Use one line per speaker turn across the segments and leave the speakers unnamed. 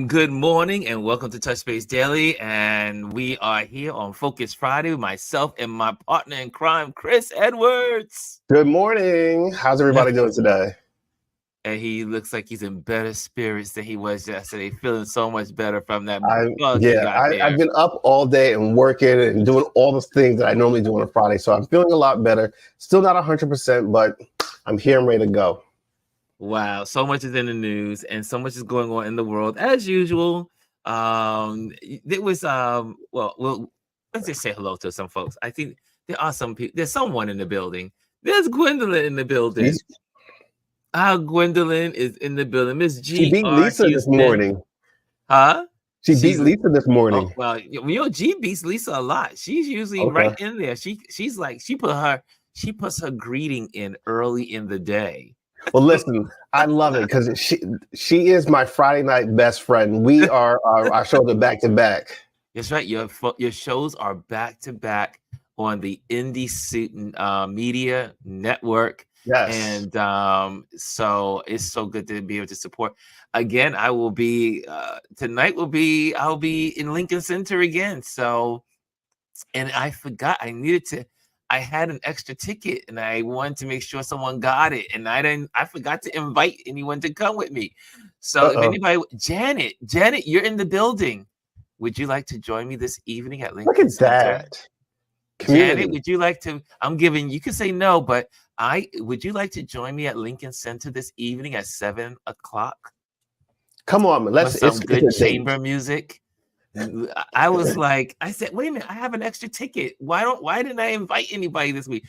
And good morning and welcome to Touch Base Daily. And we are here on Focus Friday with myself and my partner in crime, Chris Edwards.
Good morning. How's everybody doing today?
And he looks like he's in better spirits than he was yesterday, feeling so much better from that
I've
there.
been up all day and working and doing all the things that I normally do on a Friday. So I'm feeling a lot better. Still not 100%, but I'm here and ready to go.
Wow, so much is in the news and so much is going on in the world as usual. There was well, let's just say hello to some folks. I think there are some people. There's someone in the building. There's Gwendolyn in the building. Gwendolyn is in the building. Miss G.
She beat Lisa this morning.
Huh?
She beat Lisa this morning.
Oh, well, G beats Lisa a lot. She's usually right in there. She's like she puts her greeting in early in the day.
Well, listen, I love it because she is my Friday night best friend. We are our shows are back to back.
That's right. Your shows are back to back on the Indie Suit Media Network.
Yes.
And so it's so good to be able to support. Again, I will be tonight. I'll be in Lincoln Center again. So, and I forgot I had an extra ticket and I wanted to make sure someone got it. And I forgot to invite anyone to come with me. So if anybody, Janet, you're in the building. Would you like to join me this evening at Lincoln Center?
Look at that. Community.
Janet, would you like to, you can say no, but would you like to join me at Lincoln Center this evening at 7 o'clock?
Come on,
let's some good chamber music. I said, wait a minute, I have an extra ticket. Why didn't I invite anybody this week?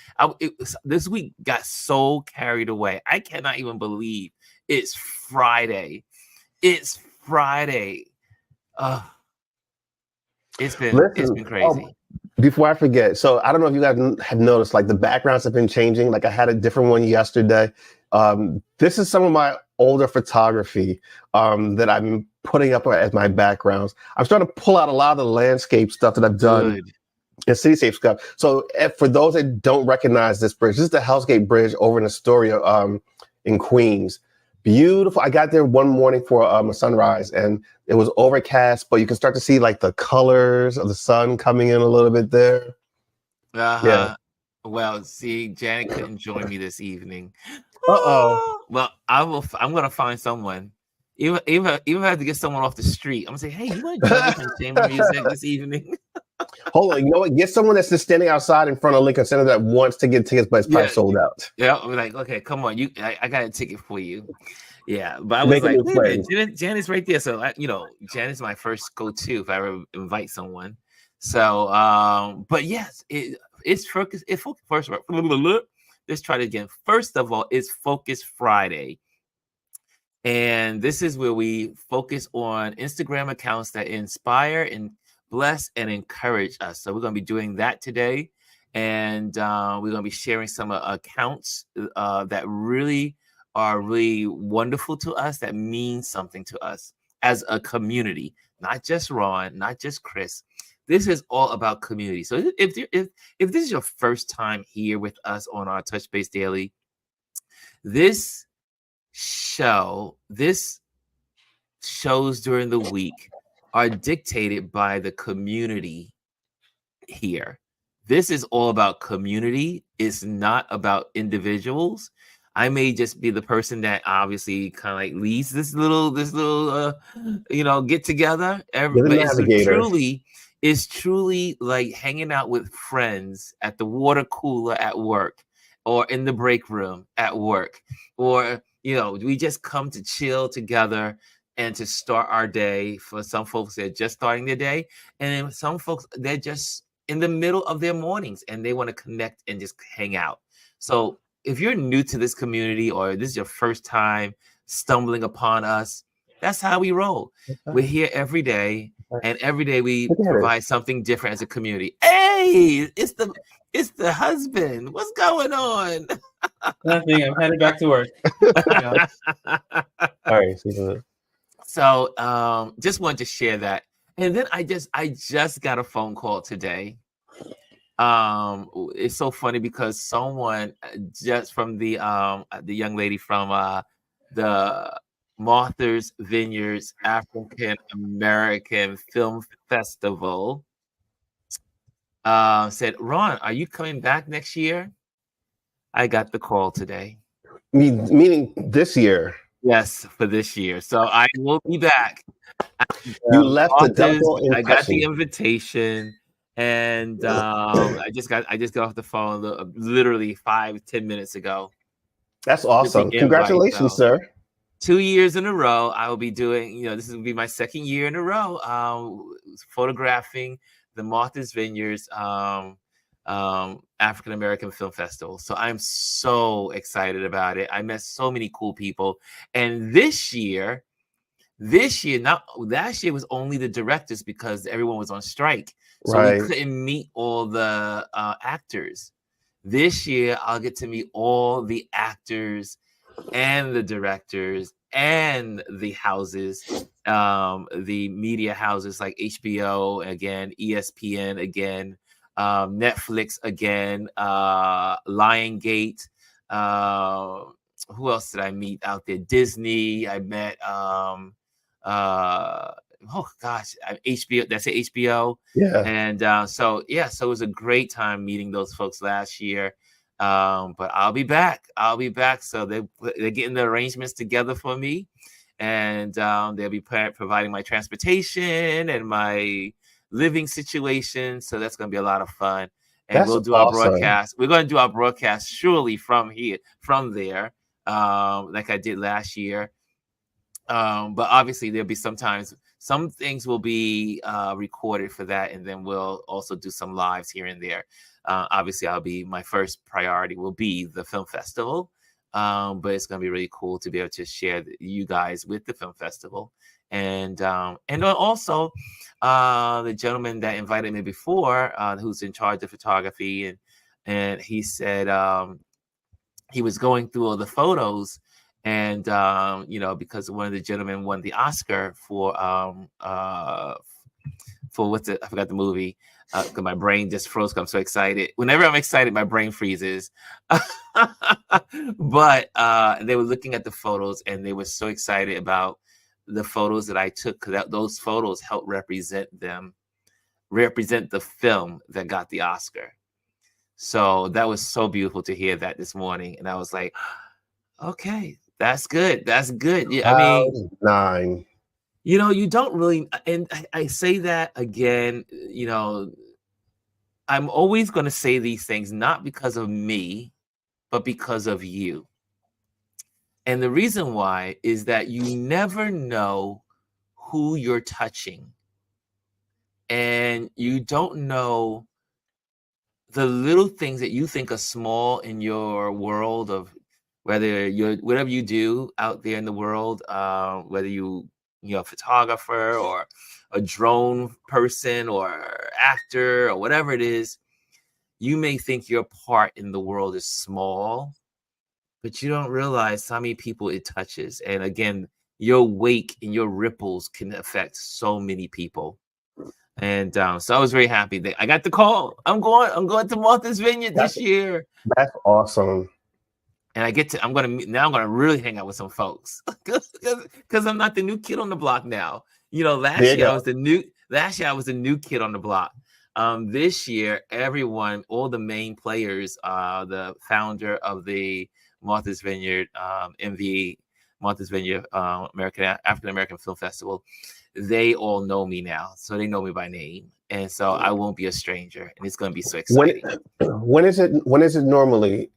This week got so carried away. I cannot even believe it's Friday. It's Friday. It's been crazy.
Before I forget, so I don't know if you guys have noticed, like the backgrounds have been changing. Like I had a different one yesterday. This is some of my older photography that I'm putting up as my backgrounds. I'm starting to pull out a lot of the landscape stuff that I've done and cityscape stuff. So for those that don't recognize this bridge, this is the Hell's Gate Bridge over in Astoria in Queens. Beautiful. I got there one morning for a sunrise and it was overcast, but you can start to see like the colors of the sun coming in a little bit there.
Yeah. Well, see, Janet couldn't join me this evening. Well, I'm gonna find someone. Even if I have to get someone off the street, I'm gonna say, hey, you want to join me some chamber music this evening?
Hold on, you know what? Get someone that's just standing outside in front of Lincoln Center that wants to get tickets, but it's probably sold out.
Yeah, I'm like, okay, come on, I got a ticket for you. Yeah, but I was like, wait a minute, Janet's right there. So Janet's my first go-to if I ever invite someone. So, but yes, it's focus. First, let's try it again. First of all, it's Focus Friday. And this is where we focus on Instagram accounts that inspire and bless and encourage us. So we're going to be doing that today. And we're going to be sharing some accounts that really are really wonderful to us, that mean something to us as a community, not just Ron, not just Chris. This is all about community. So if this is your first time here with us on our Touch Base Daily, this shows during the week are dictated by the community here. This is all about community. It's not about individuals. I may just be the person that obviously kind of like leads this little get together. But it's truly like hanging out with friends at the water cooler at work, or in the break room at work, or we just come to chill together and to start our day. For some folks, they're just starting their day, and then some folks, they're just in the middle of their mornings and they want to connect and just hang out. So if you're new to this community or this is your first time stumbling upon us, that's how we roll. We're here every day, and every day we provide something different as a community. Hey, it's the husband. What's going on?
Nothing. I'm headed back to work.
All right.
So just wanted to share that. And then I just got a phone call today. It's so funny because someone just from the young lady from the Martha's Vineyards African American Film Festival said, Ron, are you coming back next year? I got the call today.
Meaning this year.
Yes, for this year. So I will be back.
You left the double impression.
I got the invitation, and I just got off the phone literally 5-10 minutes ago.
That's awesome. Congratulations, sir.
2 years in a row, I will be doing, this will be my second year in a row, photographing the Martha's Vineyards African American Film Festival. So I'm so excited about it. I met so many cool people. And last year, was only the directors because everyone was on strike. So we couldn't meet all the actors. This year, I'll get to meet all the actors and the directors and the houses, the media houses like HBO again, ESPN again, Netflix again, Lionsgate. Who else did I meet out there? Disney. I met HBO. That's it, HBO.
Yeah.
And so it was a great time meeting those folks last year. But I'll be back. So they're getting the arrangements together for me, and they'll be providing my transportation and my living situation. So that's going to be a lot of fun. And we'll do our broadcast. We're going to do our broadcast surely from there, like I did last year. But obviously there'll be some things will be recorded for that, and then we'll also do some lives here and there. Obviously my first priority will be the film festival, but it's going to be really cool to be able to share you guys with the film festival. And also the gentleman that invited me before, who's in charge of photography, and he said he was going through all the photos, and because one of the gentlemen won the Oscar for I forgot the movie. Because my brain just froze. I'm so excited. Whenever I'm excited, my brain freezes. But they were looking at the photos, and they were so excited about the photos that I took, because those photos help represent the film that got the Oscar. So that was so beautiful to hear that this morning, and I was like, okay, that's good. Yeah, I mean,
9.
You don't really, and I say that again, I'm always going to say these things, not because of me, but because of you. And the reason why is that you never know who you're touching. And you don't know the little things that you think are small in your world of whatever you do out there in the world, whether you're a photographer or a drone person or actor or whatever it is. You may think your part in the world is small, but you don't realize how many people it touches. And again, your wake and your ripples can affect so many people. And so I was very happy that I got the call. I'm going to Martha's Vineyard this year.
That's awesome.
And I'm gonna really hang out with some folks because I'm not the new kid on the block now. Last year I was the new kid on the block. This year, all the main players, the founder of the Martha's Vineyard, MV Martha's Vineyard, African American Film Festival, they all know me now, so they know me by name, and so I won't be a stranger, and it's going to be so exciting.
When is it normally?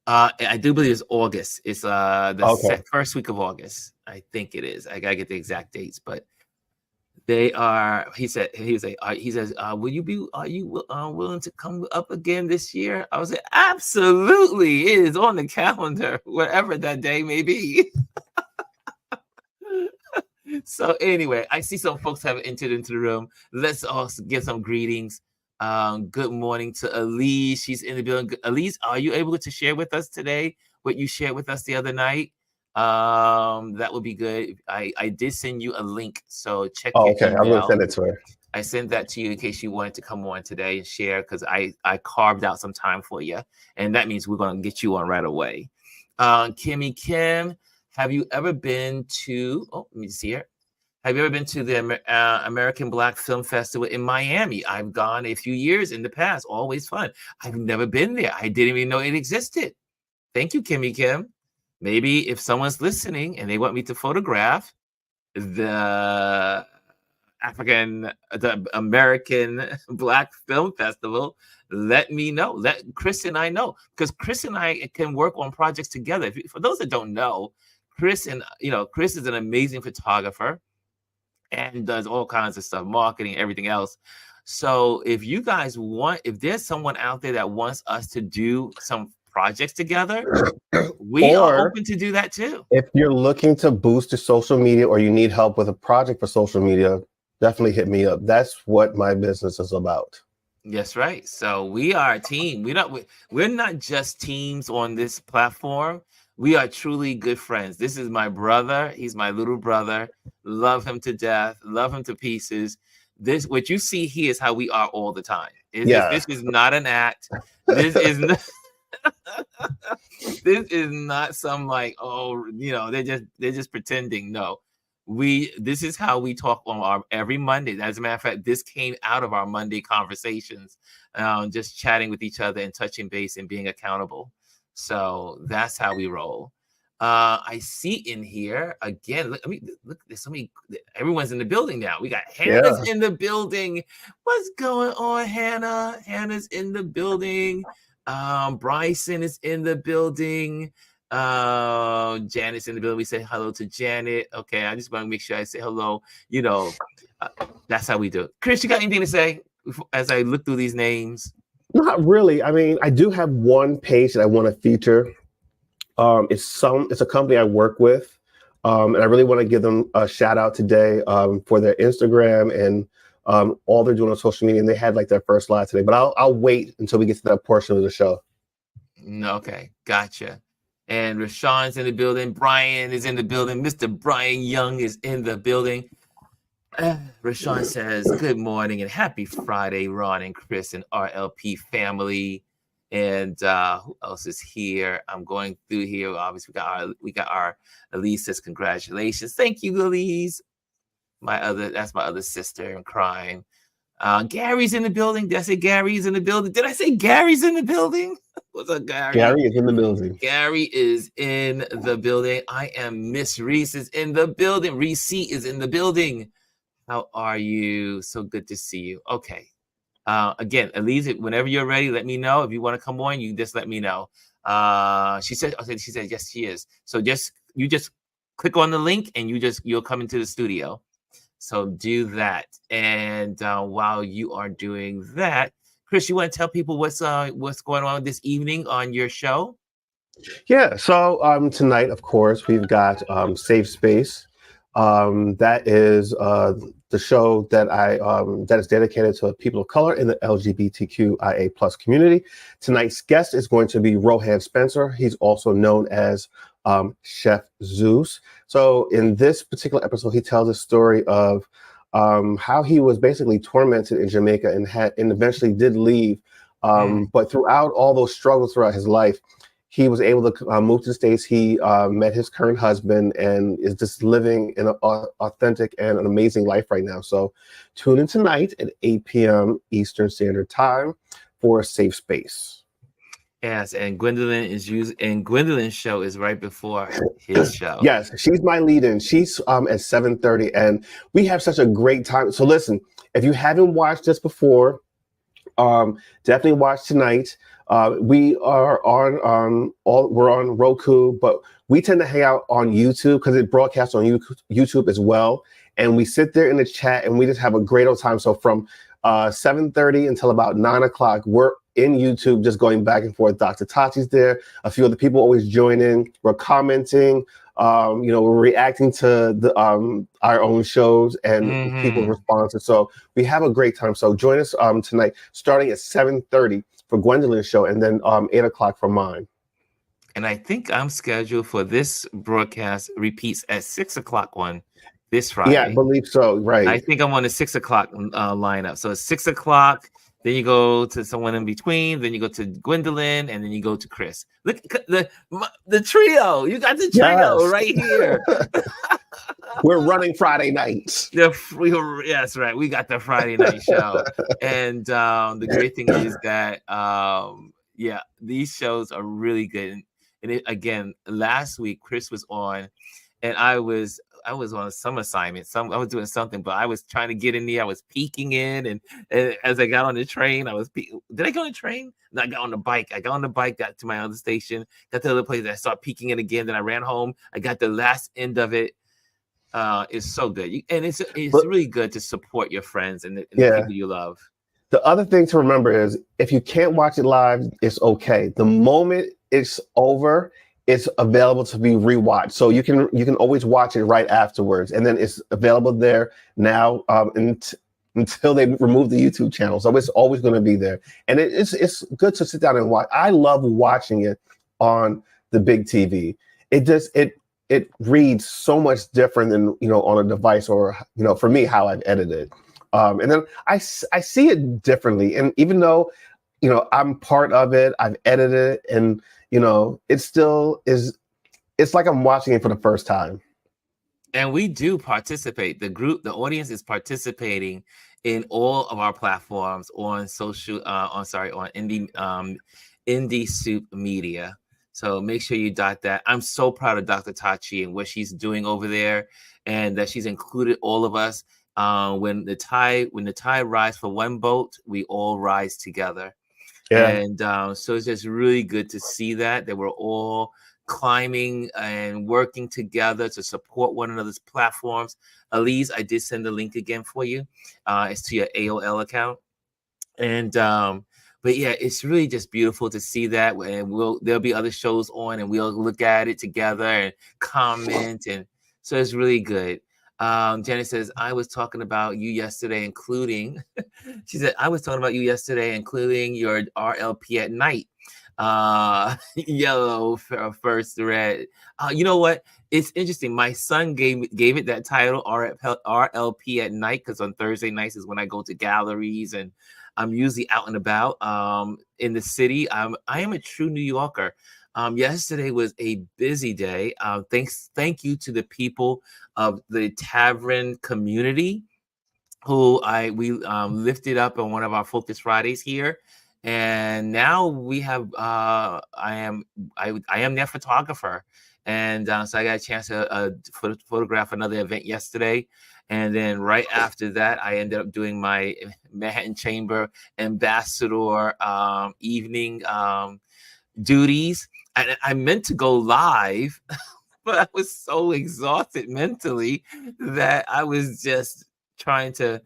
I do believe it's August. It's the first week of August. I think it is. I gotta get the exact dates, but they are. He says, "Are you willing to come up again this year?" I was like, "Absolutely, it is on the calendar, whatever that day may be." So anyway, I see some folks have entered into the room. Let's also give some greetings. Good morning to Elise. She's in the building. Elise, are you able to share with us today what you shared with us the other night? That would be good. I did send you a link, so check.
Okay, I'm gonna send it to her.
I sent that to you in case you wanted to come on today and share, because I carved out some time for you, and that means we're gonna get you on right away. Kimmy Kim, Have you ever been to? Oh, let me see here. Have you ever been to the American Black Film Festival in Miami? I've gone a few years in the past. Always fun. I've never been there. I didn't even know it existed. Thank you, Kimmy Kim. Maybe if someone's listening and they want me to photograph the American Black Film Festival, let me know. Let Chris and I know, because Chris and I can work on projects together. For those that don't know, Chris is an amazing photographer and does all kinds of stuff, marketing, everything else. So if you guys want, if there's someone out there that wants us to do some projects together, we are open to do that too.
If you're looking to boost your social media or you need help with a project for social media, definitely hit me up. That's what my business is about.
Yes, right. So we are a team. We're not just teams on this platform. We are truly good friends. This is my brother. He's my little brother. Love him to death. Love him to pieces. This, what you see here, is how we are all the time. This is not an act. This is not. This is not some like, oh, they're just pretending. No, this is how we talk on our every Monday. As a matter of fact, this came out of our Monday conversations, just chatting with each other and touching base and being accountable. So that's how we roll. I see in here again. Look, there's so many. Everyone's in the building now. We got Hannah's in the building. What's going on, Hannah? Hannah's in the building. Bryson is in the building. Janet's in the building. We say hello to Janet. Okay, I just want to make sure I say hello. That's how we do it. Chris, you got anything to say as I look through these names?
Not really. I mean, I do have one page that I want to feature. It's a company I work with, and I really want to give them a shout out today for their Instagram and all they're doing on social media. And they had like their first live today, but I'll wait until we get to that portion of the show.
Okay, gotcha. And Rashawn's in the building. Brian is in the building. Mr. Brian Young is in the building. Rashawn says, good morning and happy Friday, Ron and Chris and RLP family. And who else is here? I'm going through here. Obviously, we got our Elise says, congratulations. Thank you, Elise. That's my other sister in crime. Gary's in the building. Did I say Gary's in the building? Did I say Gary's in the building? What's up, Gary?
Gary is in the building.
Gary is in the building. I am Miss Reese is in the building. Reese is in the building. How are you? So good to see you. Okay. Again, Elise, whenever you're ready, let me know. If you want to come on, you just let me know. She said yes, she is. So you just click on the link and you'll come into the studio. So do that. And while you are doing that, Chris, you want to tell people what's going on this evening on your show?
Yeah. So tonight, of course, we've got Safe Space. That is the show that is dedicated to people of color in the LGBTQIA+ community. Tonight's guest is going to be Rohan Spencer. He's also known as Chef Zeus. So in this particular episode, he tells a story of how he was basically tormented in Jamaica and eventually did leave. But throughout all those struggles throughout his life, he was able to move to the States. He met his current husband and is just living in an authentic and an amazing life right now. So tune in tonight at 8 p.m. Eastern Standard Time for Safe Space.
Yes, and Gwendolyn's show is right before his show.
Yes, she's my lead-in. She's at 7:30, and we have such a great time. So listen, if you haven't watched this before, definitely watch tonight. We are on we're on Roku, but we tend to hang out on YouTube because it broadcasts on YouTube as well. And we sit there in the chat and we just have a great old time. So from 7:30 until about 9 o'clock, we're in YouTube just going back and forth. Dr. Tachi's there. A few other people always join in. We're commenting. We're reacting to our own shows and people's responses. So we have a great time. So join us tonight, starting at 7:30 for Gwendolyn's show, and then 8 o'clock for mine.
And I think I'm scheduled for this broadcast repeats at 6 o'clock one this Friday.
Yeah, I believe so. Right.
I think I'm on the 6 o'clock lineup. So it's 6 o'clock then you go to someone in between, then you go to Gwendolyn, and then you go to Chris. Look, the trio. You got the trio
Yes.
right here.
We're running Friday nights.
Yes, right. We got the Friday night show, and the great thing is that yeah, these shows are really good. And again, last week Chris was on, and I was on some assignment. I was doing something, but I was trying to get in there. I was peeking in, and as I got on the train, did I go on the train? No, I got on the bike. I got on the bike, got to my other station, got to the other place. I started peeking in again. Then I ran home. I got the last end of it. It's so good. It's really good to support your friends and the people you love.
The other thing to remember is if you can't watch it live, it's okay. The moment it's over, it's available to be rewatched. So you can always watch it right afterwards. And then it's available there now until they remove the YouTube channel. So it's always going to be there. And it's good to sit down and watch. I love watching it on the big TV. It reads so much different than, on a device or, for me, how I've edited. And then I see it differently. And even though, I'm part of it, I've edited it, and, it still is, it's like I'm watching it for the first time.
And we do participate. The audience is participating in all of our platforms on Indie Soup Media. So make sure you dot that. I'm so proud of Dr. Tachi and what she's doing over there, and that she's included all of us. When the tide rise for one boat, we all rise together. Yeah. And so it's just really good to see that we're all climbing and working together to support one another's platforms. Elise, I did send the link again for you. It's to your AOL account. And but yeah, it's really just beautiful to see that, and there'll be other shows on, and we'll look at it together and comment, and so it's really good. Janet says, I was talking about you yesterday, including she said, I was talking about you yesterday, including your RLP at night. Yellow first red. You know what? It's interesting. My son gave it that title, RLP at night, because on Thursday nights is when I go to galleries and I'm usually out and about in the city. I am a true New Yorker. Yesterday was a busy day. Thank you to the people of the Tavern community who we lifted up on one of our Focus Fridays here. And now we have I am their photographer. And so I got a chance to photograph another event yesterday. And then right after that, I ended up doing my Manhattan Chamber ambassador evening duties. And I meant to go live, but I was so exhausted mentally that I was just trying to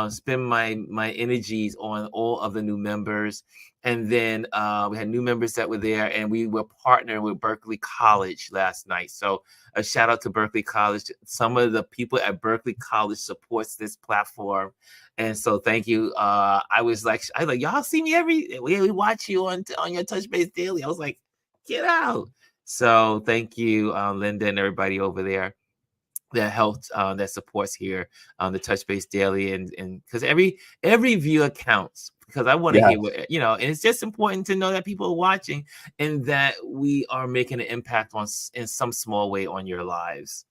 spend my energies on all of the new members. And then we had new members that were there, and we were partnering with Berkeley College last night. So a shout out to Berkeley College. Some of the people at Berkeley College supports this platform. And so thank you. I was like, y'all see me we watch you on your Touch Base Daily. I was like, get out. So thank you, Linda and everybody over there that helped, that supports here on the Touch Base Daily, and because every viewer counts, because I want to hear what, and it's just important to know that people are watching and that we are making an impact in some small way on your lives.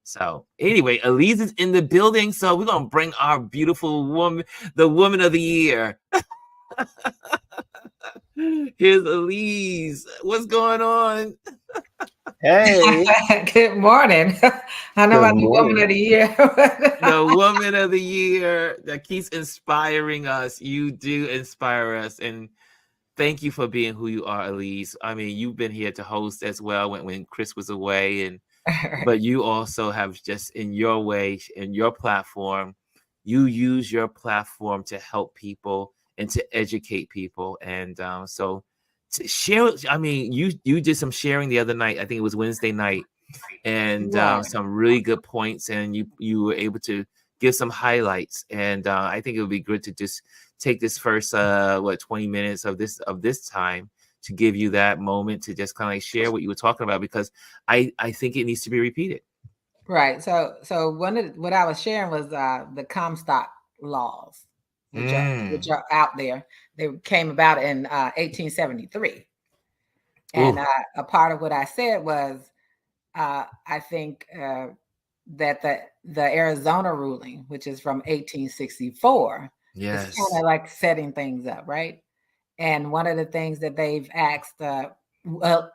So anyway, Elise is in the building, so we're gonna bring our beautiful woman, the woman of the year. Here's Elise. What's going on?
Hey.
Good morning. I know I'm the woman of the year.
The woman of the year that keeps inspiring us. You do inspire us. And thank you for being who you are, Elise. I mean, you've been here to host as well when Chris was away. But you also have, just in your way, in your platform, you use your platform to help people and to educate people. And so to share, I mean, you did some sharing the other night. I think it was Wednesday night, and some really good points, and you were able to give some highlights. And I think it would be good to just take this first 20 minutes of this time to give you that moment to just kind of like share what you were talking about, because I think it needs to be repeated.
Right. So what I was sharing was the Comstock laws. which are out there. They came about in 1873. And a part of what I said was, I think that the Arizona ruling, which is from 1864, is kind of like setting things up, right? And one of the things that they've asked, well,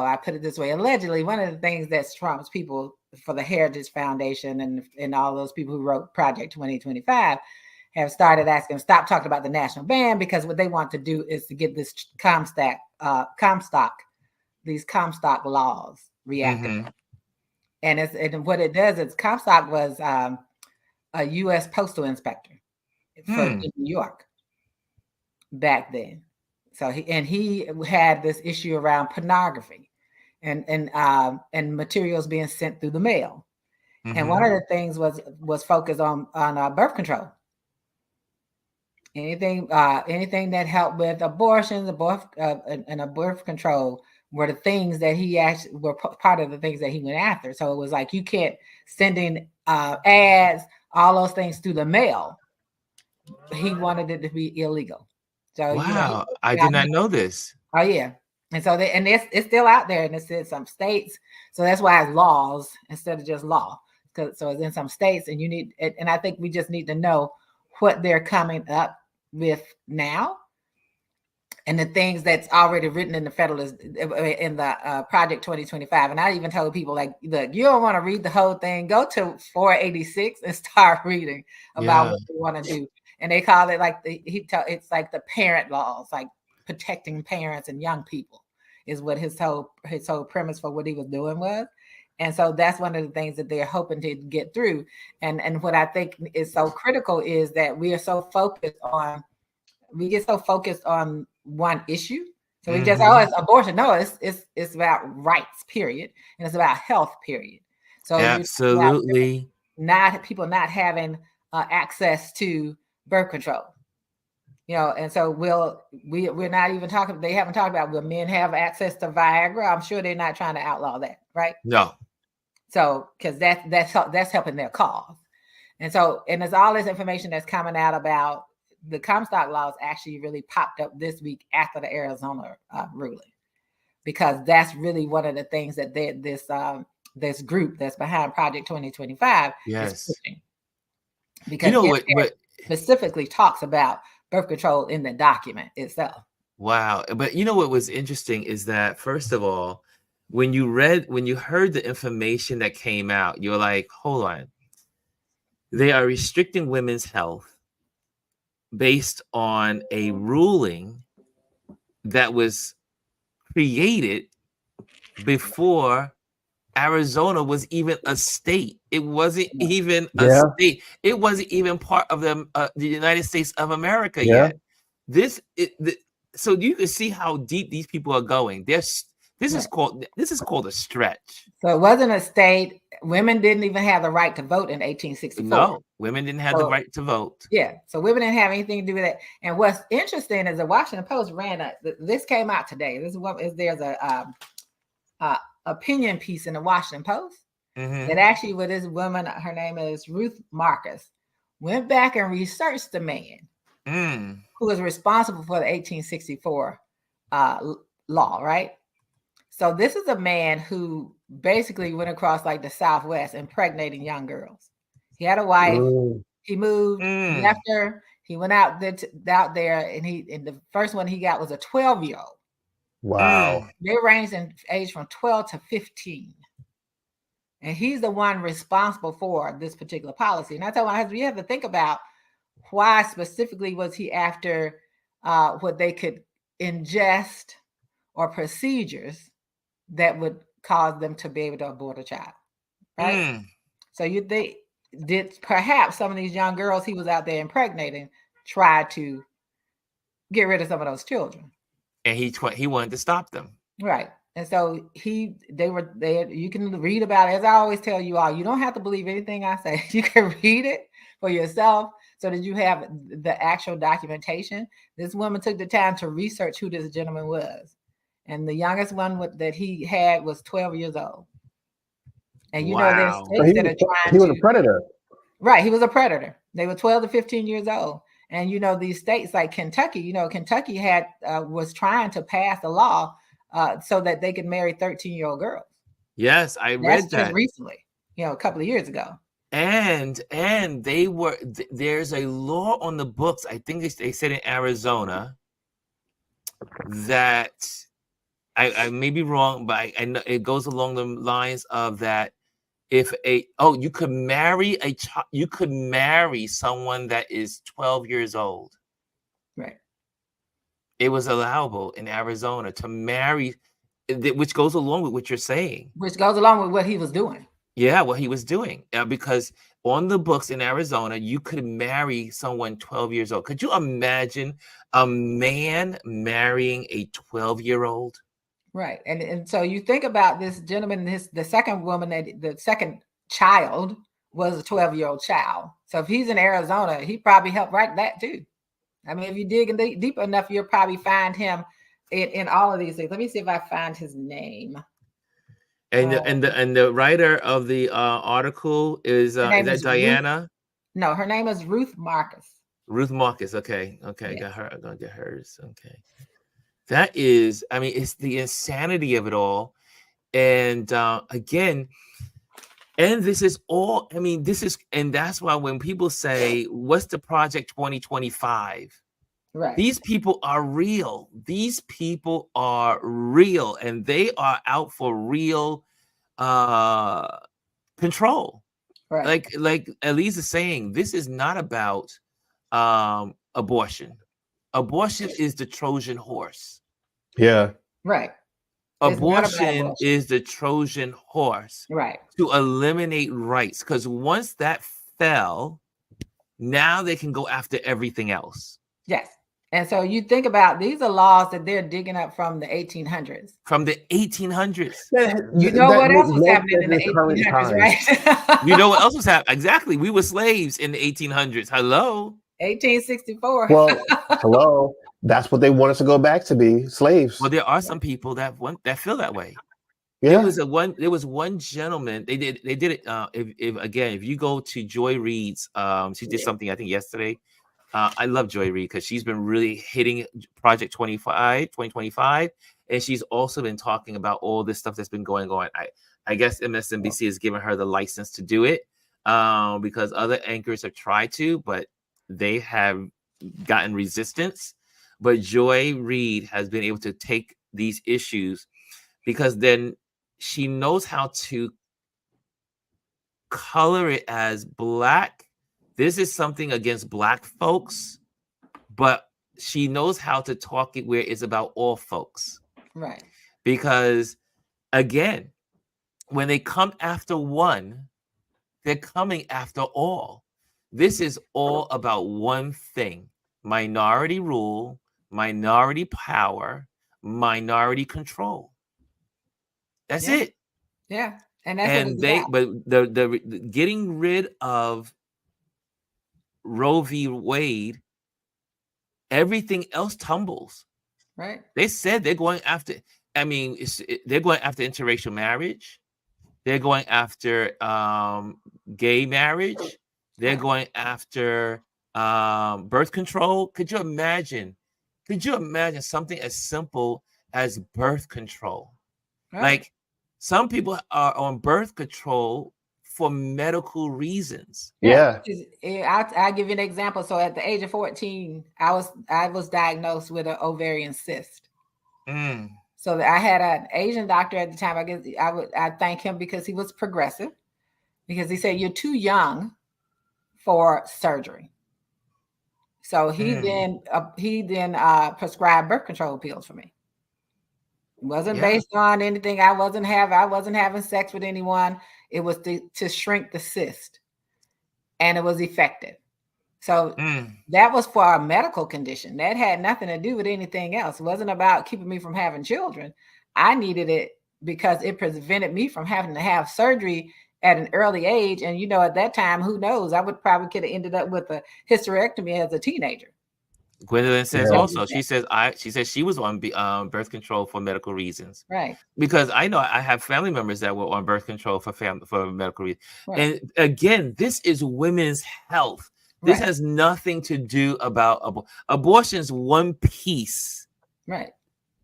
I put it this way, allegedly, one of the things that Trump's people for the Heritage Foundation and all those people who wrote Project 2025 have started asking, stop talking about the national ban, because what they want to do is to get this these Comstock laws reactivated. And what it does is Comstock was a U.S. postal inspector in New York back then. So he had this issue around pornography and materials being sent through the mail. And one of the things was focused on birth control. Anything that helped with abortions, and birth control were the things that he actually were part of the things that he went after. So it was like, you can't sending ads, all those things through the mail. He wanted it to be illegal. So
wow, I did not know this.
Oh yeah, and so it's still out there, and it's in some states. So that's why it's laws instead of just law. So it's in some states, and I think we just need to know what they're coming up with now, and the things that's already written in the Federalist, in the Project 2025. And I even told people, like, look, you don't want to read the whole thing. Go to 486 and start reading about what you want to do. And they call it like it's like the parent laws, like protecting parents and young people, is what his whole premise for what he was doing was. And so that's one of the things that they're hoping to get through. And what I think is so critical is that we get so focused on one issue. So we just, it's abortion. No, it's about rights, period. And it's about health, period. So
absolutely
people not having access to birth control. And so we're not even talking, they haven't talked about, will men have access to Viagra? I'm sure they're not trying to outlaw that, right?
No.
So, because that's helping their cause. And so, and there's all this information that's coming out about the Comstock laws actually really popped up this week after the Arizona ruling, because that's really one of the things that this group that's behind Project 2025 is pushing. Because what specifically talks about birth control in the document itself.
Wow. But what was interesting is that, first of all, when you heard the information that came out, you're like, hold on. They are restricting women's health based on a ruling that was created before Arizona was even a state. It wasn't even a state. It wasn't even part of the United States of America yet. So you can see how deep these people are going. This is called a stretch.
So it wasn't a state. Women didn't even have the right to vote in 1864.
No, women didn't have the right to vote.
Yeah, so women didn't have anything to do with it. And what's interesting is the Washington Post this came out today. There's a opinion piece in the Washington Post that actually, with this woman, her name is Ruth Marcus, went back and researched the man who was responsible for the 1864 law, right? So this is a man who basically went across like the Southwest impregnating young girls. He had a wife. He moved. He left her. He went out there, and the first one he got was a 12-year-old.
Wow.
They ranged in age from 12 to 15. And he's the one responsible for this particular policy. And I told my husband, you have to think about why specifically was he after what they could ingest or procedures that would cause them to be able to abort a child, right? So did perhaps some of these young girls he was out there impregnating try to get rid of some of those children,
and he wanted to stop them,
right? And so they were there. You can read about it. As I always tell you all, you don't have to believe anything I say. You can read it for yourself so that you have the actual documentation. This woman took the time to research who this gentleman was. And the youngest one that he had was 12 years old. And there's states that are trying
he was a predator.
Right, he was a predator. They were 12 to 15 years old. And these states like Kentucky, Kentucky had was trying to pass a law so that they could marry 13-year-old girls.
Yes, I
That's
read
just
that.
recently, a couple of years ago.
And they were there's a law on the books. I think they said in Arizona that I may be wrong, but I know it goes along the lines of that. If you could marry you could marry someone that is 12 years old.
Right.
It was allowable in Arizona to marry, which goes along with what you're saying.
Which goes along with what he was doing.
Yeah, what he was doing. Because on the books in Arizona, you could marry someone 12 years old. Could you imagine a man marrying a 12-year-old?
Right. And so you think about this gentleman, the second woman, the second child was a 12-year-old child. So if he's in Arizona, he probably helped write that too. I mean, if you dig deep enough, you'll probably find him in all of these things. Let me see if I find his name.
And the writer of the article is that Diana?
No, her name is Ruth Marcus.
Ruth Marcus. Okay.
Yes.
Got her. I'm gonna get hers. Okay. That is, I mean, it's the insanity of it all. And again, and this is all, I mean, and that's why when people say, what's the Project 2025?
Right.
These people are real. These people are real, and they are out for real control.
Right.
Like Elise is saying, this is not about abortion. Abortion is the Trojan horse.
Yeah.
Right.
Abortion is the Trojan horse.
Right.
To eliminate rights. Because once that fell, now they can go after everything else.
Yes. And so you think about, these are laws that they're digging up from the 1800s.
From the 1800s.
You know what else was happening in the 1800s, right?
You know what else was happening? Exactly. We were slaves in the 1800s. Hello.
1864.
Well, hello. That's what they want us to go back to be, slaves.
Well, there are some people that feel that way.
Yeah.
There was one gentleman. They did it. If you go to Joy Reid's, she did something I think yesterday. I love Joy Reid because she's been really hitting Project 2025, and she's also been talking about all this stuff that's been going on. I guess MSNBC has given her the license to do it because other anchors have tried to, but they have gotten resistance. But Joy Reid has been able to take these issues because then she knows how to color it as Black. This is something against Black folks, but she knows how to talk it where it's about all folks.
Right.
Because again, when they come after one, they're coming after all. This is all about one thing: minority rule, minority power, minority control. That's it.
Yeah. And
the getting rid of Roe v. Wade, everything else tumbles.
Right.
They said they're going after, they're going after interracial marriage. They're going after gay marriage. They're going after birth control. Could you imagine something as simple as birth control?
Right.
Like, some people are on birth control for medical reasons.
Yeah.
I'll give you an example. So at the age of 14, I was diagnosed with an ovarian cyst. So I had an Asian doctor at the time. I guess I thank him because he was progressive, because he said, you're too young for surgery. So he then prescribed birth control pills for me. It wasn't based on anything. I wasn't having sex with anyone. It was to shrink the cyst, and it was effective. So that was for a medical condition. That had nothing to do with anything else. It wasn't about keeping me from having children. I needed it because it prevented me from having to have surgery at an early age. And, at that time, who knows? I would probably could have ended up with a hysterectomy as a teenager.
Gwendolyn says also, she says she was on birth control for medical reasons.
Right.
Because I know I have family members that were on birth control for medical reasons.
Right.
And again, this is women's health. This
Right.
has nothing to do about abortion's one piece
Right.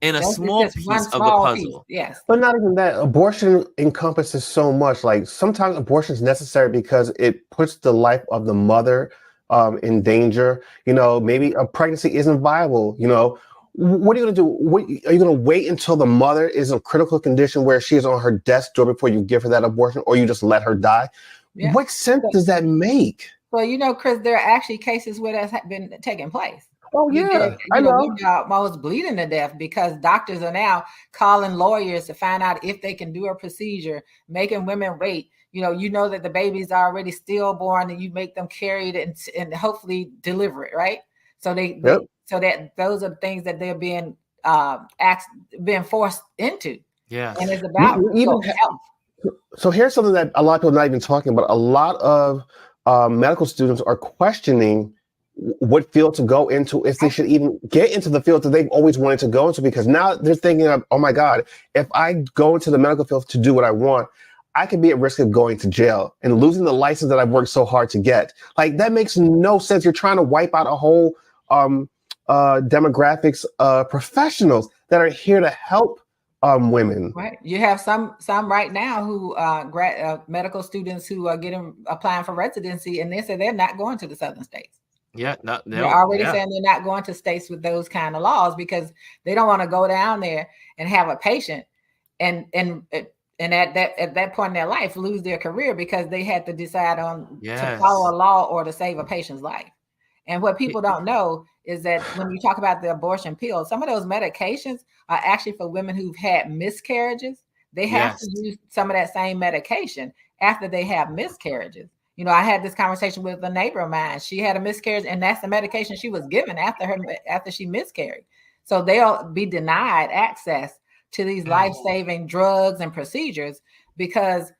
and a
That's
small
just one
piece of the
small piece.
puzzle.
Yes.
But not even that. Abortion encompasses so much. Like sometimes abortion is necessary because it puts the life of the mother in danger. You know, maybe a pregnancy isn't viable. You know, what are you going to do? Are you going to wait until the mother is in critical condition where she is on her death's door before you give her that abortion, or you just let her die?
Yeah.
What sense does that make?
Well, you know, Chris, there are actually cases where that's been taking place.
Oh yeah, I know.
Women are almost bleeding to death because doctors are now calling lawyers to find out if they can do a procedure, making women wait. You know that the baby's already stillborn, and you make them carry it and hopefully deliver it, right? So so that those are the things that they're being being forced into.
Yeah,
and it's about health.
So here's something that a lot of people are not even talking about. A lot of medical students are questioning what field to go into, if they should even get into the field that they've always wanted to go into, because now they're thinking of, oh my God, if I go into the medical field to do what I want, I could be at risk of going to jail and losing the license that I've worked so hard to get. Like, that makes no sense. You're trying to wipe out a whole demographics professionals that are here to help women.
Right. You have some right now who medical students who are applying for residency, and they say they're not going to the southern states.
Yeah,
they're already saying they're not going to states with those kind of laws because they don't want to go down there and have a patient and at that point in their life lose their career because they had to decide on to follow a law or to save a patient's life. And what people don't know is that when you talk about the abortion pill, some of those medications are actually for women who've had miscarriages. They have to use some of that same medication after they have miscarriages. I had this conversation with a neighbor of mine. She had a miscarriage, and that's the medication she was given after she miscarried. So they'll be denied access to these life-saving drugs and procedures because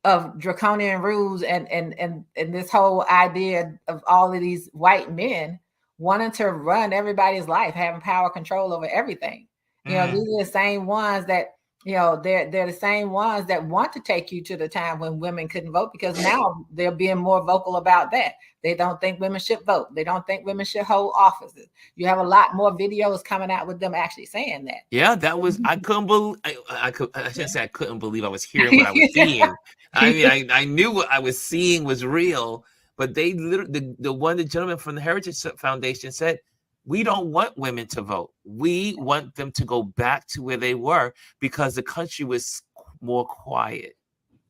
of draconian rules and this whole idea of all of these white men wanting to run everybody's life, having power control over everything. These are the same ones that they're the same ones that want to take you to the time when women couldn't vote, because now they're being more vocal about that. They don't think women should vote. They don't think women should hold offices. You have a lot more videos coming out with them actually saying that.
Yeah, that was, I couldn't believe, I shouldn't say I couldn't believe I was hearing what I was seeing. I mean, I knew what I was seeing was real, but they literally, the gentleman from the Heritage Foundation said, we don't want women to vote. We want them to go back to where they were because the country was more quiet.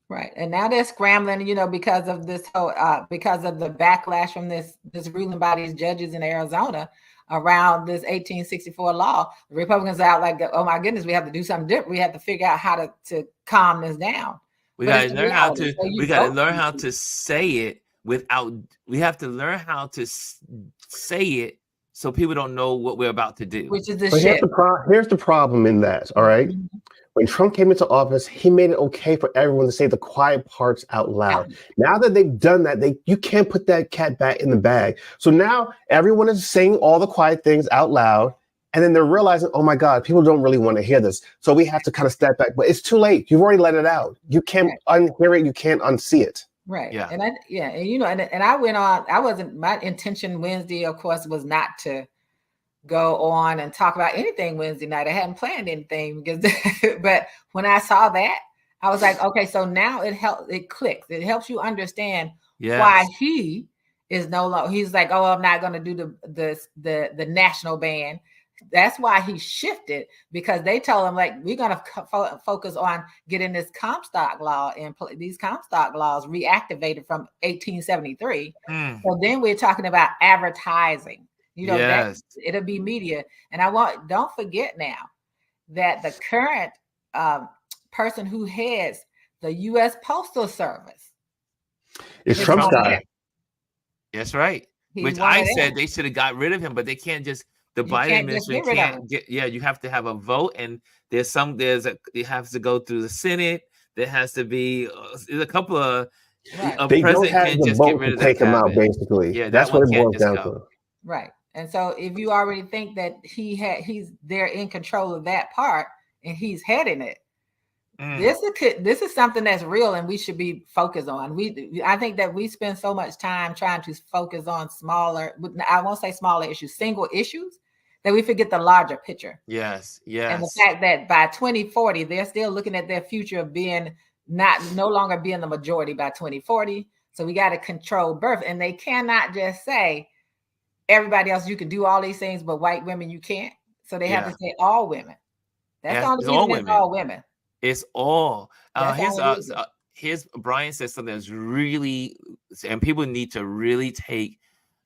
Right. And now they're scrambling, because of this whole, because of the backlash from this ruling by these judges in Arizona around this 1864 law. The Republicans are out like, oh my goodness, we have to do something different. We have to figure out how to calm this down.
We got to learn how to, we got to learn how to say it without, we have to learn how to say it so people don't know what we're about to do.
Which is the
but
shit.
Here's the problem in that, all right? Mm-hmm. When Trump came into office, he made it okay for everyone to say the quiet parts out loud. Yeah. Now that they've done that, you can't put that cat back in the bag. So now everyone is saying all the quiet things out loud, and then they're realizing, oh my God, people don't really want to hear this. So we have to kind of step back, but it's too late. You've already let it out. You can't unhear it. You can't unsee it.
Right. Yeah. And I went on, my intention Wednesday, of course, was not to go on and talk about anything Wednesday night. I hadn't planned anything but when I saw that, I was like, okay, so now it clicks. It helps you understand why he is no longer, he's like, oh, I'm not going to do the national ban. That's why he shifted, because they told him, like, we're going to focus on getting this Comstock law in these Comstock laws reactivated from 1873. So then we're talking about advertising, that it'll be media. And don't forget now that the current person who heads the U.S. Postal Service
is Trump's guy.
That's right. Which I said they should have got rid of him, but they can't just. The Biden administration can't get. Yeah, you have to have a vote, and it has to go through the Senate. There has to be a couple of.
Right. They don't have the vote to take him out. Basically,
yeah,
that's what it boils down to.
Right, and so if you already think that he's there in control of that part and he's heading it, This is something that's real and we should be focused on. I think that we spend so much time trying to focus on smaller, I won't say smaller issues, single issues, that we forget the larger picture.
Yes.
And the fact that by 2040, they're still looking at their future of being no longer being the majority by 2040. So we got to control birth. And they cannot just say, everybody else, you can do all these things, but white women, you can't. So they have to say all women. That's the only reason it's all women.
It's all. Here's Brian says something that's really, and people need to really take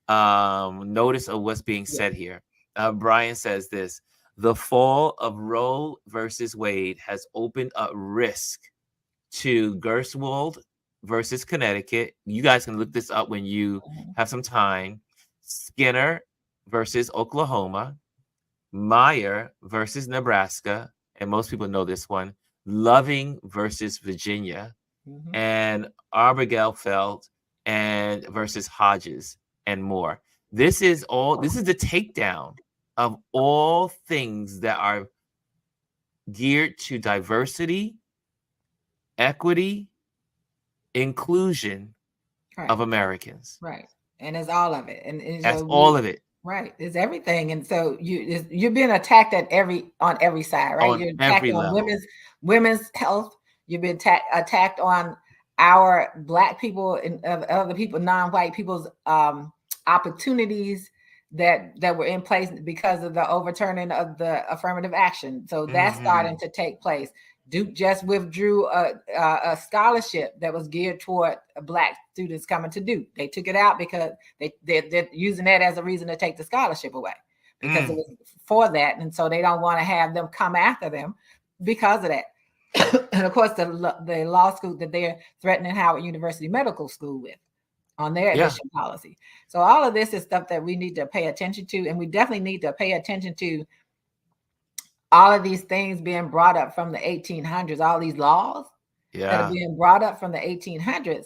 notice of what's being said here. Brian says this: the fall of Roe versus Wade has opened up risk to Gerswald versus Connecticut. You guys can look this up when you have some time. Skinner versus Oklahoma, Meyer versus Nebraska, and most people know this one. Loving versus Virginia, and Arbergelfeld and versus Hodges, and more. This is the takedown of all things that are geared to diversity, equity, inclusion of Americans.
Right. And it's all of it. And
that's all of it.
Right. It's everything. And so you're being attacked on every side, right? You're attacked on women's health. You've been attacked on our Black people and other people, non-white people's opportunities that were in place because of the overturning of the affirmative action. So that's starting to take place. Duke just withdrew a scholarship that was geared toward Black students coming to Duke. They took it out because they're using that as a reason to take the scholarship away because it was for that. And so they don't want to have them come after them because of that. And of course, the law school that they're threatening Howard University Medical School with on their admission policy. So all of this is stuff that we need to pay attention to. And we definitely need to pay attention to all of these things being brought up from the 1800s, all these laws that are being brought up from the 1800s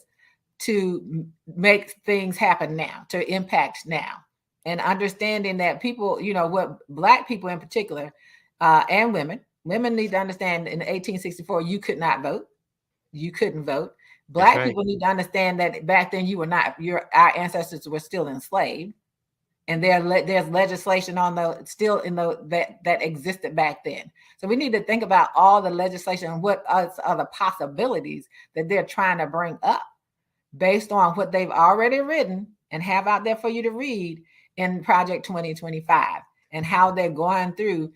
to make things happen now, to impact now. And understanding that people, what Black people in particular, and women need to understand in 1864, you could not vote. You couldn't vote. Black people need to understand that back then you were not, our ancestors were still enslaved. And there's legislation on that existed back then. So we need to think about all the legislation and what are the possibilities that they're trying to bring up based on what they've already written and have out there for you to read in Project 2025 and how they're going through.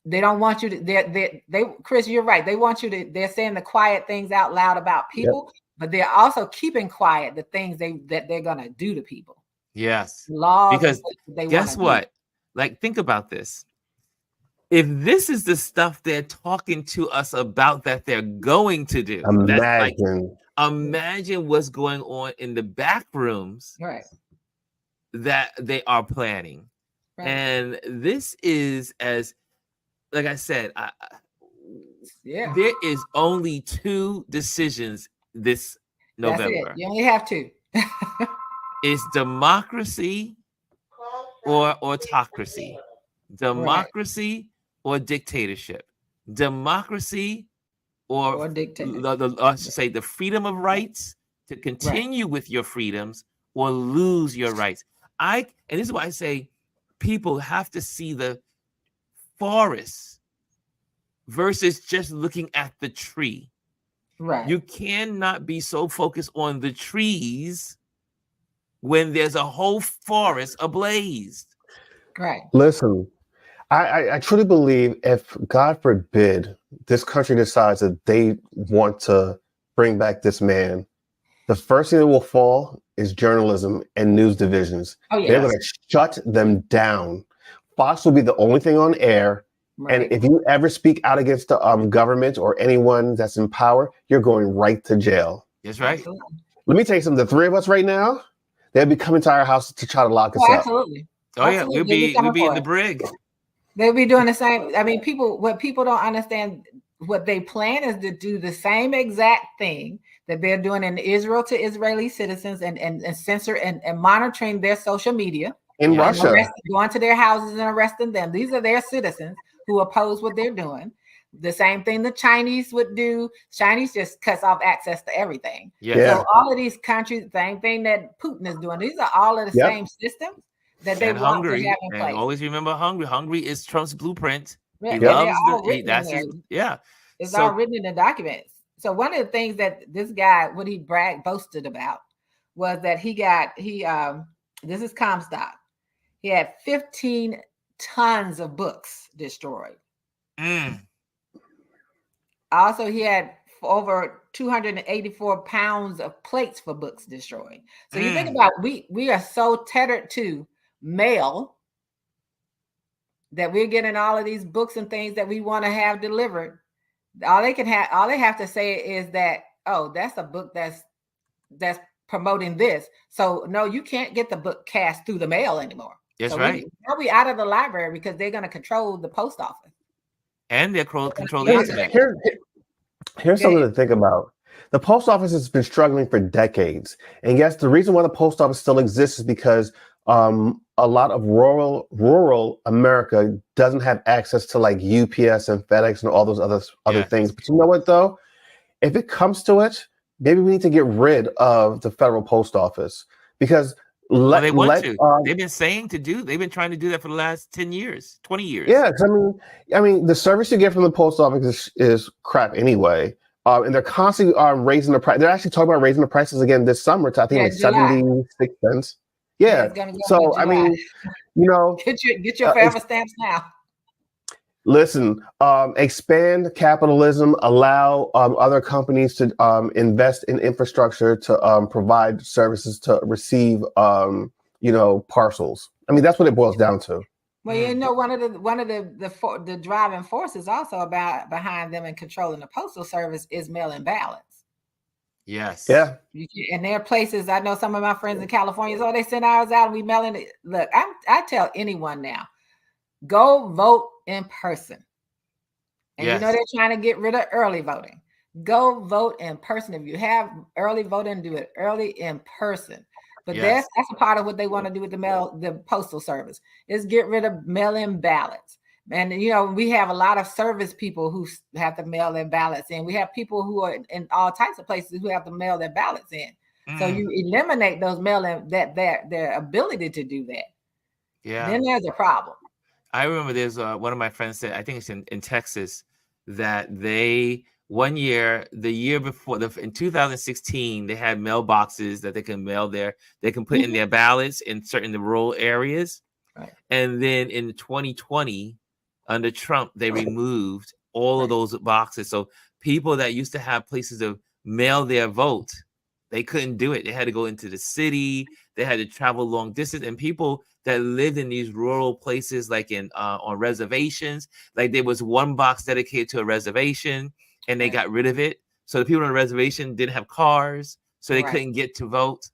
They don't want you to, Chris, you're right. They want you to, they're saying the quiet things out loud about people, but they're also keeping quiet the things that they're going to do to people.
Yes.
Laws,
because guess what? Like, think about this. If this is the stuff they're talking to us about that they're going to do, imagine what's going on in the back rooms that they are planning. Right. And this is, as like I said, there is only 2 decisions this November.
That's it. You only have 2.
It's democracy or autocracy, democracy or dictatorship, democracy or dictatorship. I should say the freedom of rights to continue with your freedoms or lose your rights. And this is why I say people have to see the forest versus just looking at the tree.
Right.
You cannot be so focused on the trees when there's a whole forest ablaze.
Right.
Listen, I truly believe if, God forbid, this country decides that they want to bring back this man, the first thing that will fall is journalism and news divisions. Oh, yes. They're going to shut them down. Fox will be the only thing on air. Right. And if you ever speak out against the government or anyone that's in power, you're going right to jail.
That's right.
Absolutely.
Let me tell you something. The 3 of us right now, they'll be coming to our house to try to lock us up.
Absolutely.
Oh, yeah. We'll be in the brig.
They'll be doing the same. I mean, what people don't understand, what they plan is to do the same exact thing that they're doing in Israel to Israeli citizens and censor and monitoring their social media.
In Russia.
Going to their houses and arresting them. These are their citizens who oppose what they're doing. the same thing the Chinese would do. Chinese just cuts off access to everything.
Yes.
Yeah.
So all of these countries, same thing that Putin is doing. These are all of the
Yep.
same systems that they
And
want
Hungary.
to have in
And
place.
always remember Hungary. Hungary is Trump's blueprint.
Yeah,
He
and they're
loves
all written in
that's
there.
his, yeah.
It's
So-
all written in the documents. So one of the things that this guy, what he boasted about, was that this is Comstock. He had 15 tons of books destroyed. Also, he had over 284 pounds of plates for books destroyed. So you think about, we are so tethered to mail that we're getting all of these books and things that we want to have delivered. All they have to say is that, oh, that's a book that's promoting this. So no, you can't get the book cast through the mail anymore.
That's
so
right.
Now we out of the library because they're going to control the post office.
And they're control the internet.
Here's something to think about. The post office has been struggling for decades. And yes, the reason why the post office still exists is because a lot of rural America doesn't have access to like UPS and FedEx and all those other things. But you know what, though? If it comes to it, maybe we need to get rid of the federal post office because
they want to. They've been saying they've been trying to do that for the last 10 years, 20 years.
Yeah, I mean, the service you get from the post office is crap anyway. And they're constantly raising the price. They're actually talking about raising the prices again this summer to I think like 76 cents. Yeah. So I mean, you know,
get your forever stamps now.
Listen, expand capitalism, allow other companies to invest in infrastructure to provide services to receive, parcels. I mean, that's what it boils down to.
Well, you know, one of the driving forces also behind them and controlling the postal service is mail-in ballots.
Yes.
Yeah.
And there are places, I know some of my friends in California, so they send ours out and we mail in it. Look, I tell anyone now, go vote in person. And you know they're trying to get rid of early voting. Go vote in person. If you have early voting, do it early in person. But that's a part of what they want to do with the postal service is get rid of mail-in ballots. And you know, we have a lot of service people who have to mail their ballots in. We have people who are in all types of places who have to mail their ballots in. So you eliminate those mail-in their ability to do that.
Yeah.
Then there's a problem.
I remember there's one of my friends said, I think it's in Texas, that one year, the year before, in 2016, they had mailboxes that they can they can put in their ballots in certain rural areas.
Right.
And then in 2020, under Trump, they removed all of those boxes. So people that used to have places to mail their vote, they couldn't do it. They had to go into the city. They had to travel long distance. And people that lived in these rural places, like on reservations, like there was one box dedicated to a reservation, and they got rid of it. So the people on the reservation didn't have cars, so they couldn't get to vote.